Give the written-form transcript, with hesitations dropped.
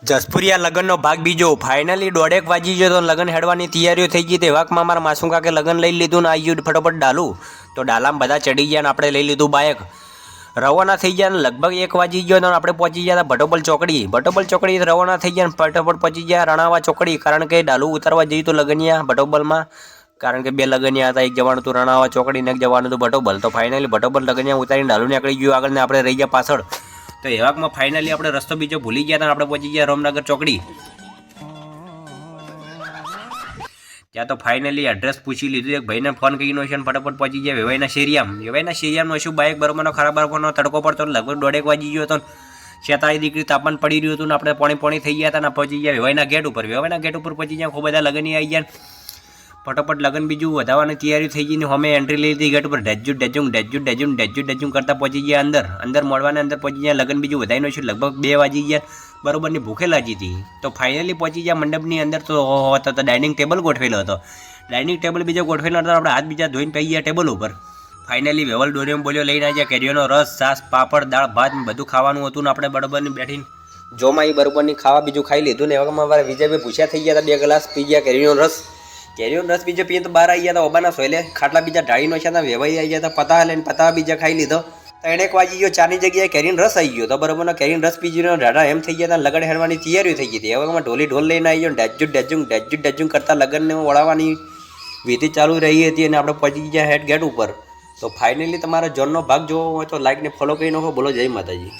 જસપુરિયા લગ્નનો ભાગ બીજો ફાઇનલી 1:30 વાગી ગયો તો લગ્ન હેડવાની તૈયારીઓ થઈ ગઈ. તેવાકમાં મારા માસુ કાકે લગ્ન લઈ લીધું ને આવી ગયું ફટોફટ ડાલું. તો ડાલામાં બધા ચડી ગયા ને આપણે લઈ લીધું બાઇક. રવાના થઈ ગયા ને લગભગ 1 વાગી ગયો તો આપણે પહોંચી ગયા હતા ભટોબલ ચોકડી રવાના થઈ ગયા ને ફટાફટ પહોંચી ગયા રણાવા ચોકડી. કારણ કે ડાલું ઉતારવા જઈએ તો લગનિયા ભટોબલમાં, કારણ કે 2 લગનિયા હતા. એક જવાનું હતું રણાવા ચોકડી ને એક જવાનું હતું ભટોબલ. તો ફાઇનલી ભટોબલ લગનિયા ઉતારીને ડાલું નીકળી ગયું આગળ ને આપણે રહી ગયા પાછળ. તો એવાકમાં ફાઇનલી આપણે રસ્તો બીજો ભૂલી ગયા હતા. આપણે પહોંચી ગયા રામનગર ચોકડી. ત્યાં તો ફાઇનલી એડ્રેસ પૂછી લીધું. એક ભાઈને ફોન કરીને છે ફટાફટ પહોંચી ગયા વેવાઈના શેરિયામનો શું બાઇક બરોબરનો ખરાબ તડકો પડતો લગભગ 1:30 વાગી ગયો હતો. 46 ડિગ્રી તાપમાન પડી રહ્યું હતું ને આપણે પોણી થઈ ગયા હતા ને પહોંચી ગયા વેવાઈના ગેટ ઉપર પહોંચી ગયા. ખૂબ બધા લગન આવી ગયા. ફટોફટ લગન બીજું વધારવાની તૈયારી થઈ ગઈ ને અમે એન્ટ્રી લઈ લીધી ગેટ ઉપર. ડેજું કરતા પહોંચી ગયા અંદર મળવાને અંદર પહોંચી ગયા. લગન બીજું વધારીને છે લગભગ 2 વાગી ગયા. બરોબરની ભૂખે લાગી હતી. તો ફાઇનલી પહોંચી ગયા મંડપની અંદર. તો ડાઇનિંગ ટેબલ ગોઠવેલો હતો. ડાઇનિંગ ટેબલ બીજો ગોઠવેલો હતો. આપણે હાથ બીજા ધોઈને પી ગયા ટેબલ ઉપર. ફાઇનલી વેવલ ડોરિયમ બોલ્યો લઈને આવ્યા. કેરીઓનો રસ, છાશ, પાપડ, દાળ, ભાત બધું ખાવાનું હતું ને આપણે બરોબરની બેઠીને જોમાં એ બરોબરની ખાવા બીજું ખાઈ લીધું ને એવામાં મારા વિજયભાઈ પૂછ્યા થઈ ગયા હતા. 2 ગ્લાસ પી ગયા કેરીઓનો રસ બીજો પીએ તો બહાર આવી ગયા હતા. ઓબાના સોયલે ખાટલા બીજા ઢાળીનો છે ને વેવાઈ આવી ગયા હતા. પતા લઈને પતા બીજા ખાઈ લીધો. 3 વાગી ગયો. 4ની જગ્યાએ કેરીનો રસ આવી ગયો તો બરોબરનો કેરીનો રસ પીજીનો ઢાઢા એમ થઈ ગયા હતા. લગન હેડવાની તૈયારી થઈ ગઈ હતી. એવામાં ઢોલ લઈને આવી ગયો. ડેજું કરતા લગનને વળાવવાની વિધિ ચાલુ રહી હતી અને આપણે પહોંચી ગયા હેડ ગેટ ઉપર. તો ફાઇનલી તમારા જોનનો ભાગ જોવો હોય તો લાઈક ને ફોલો કરી નાખો. બોલો જય માતાજી.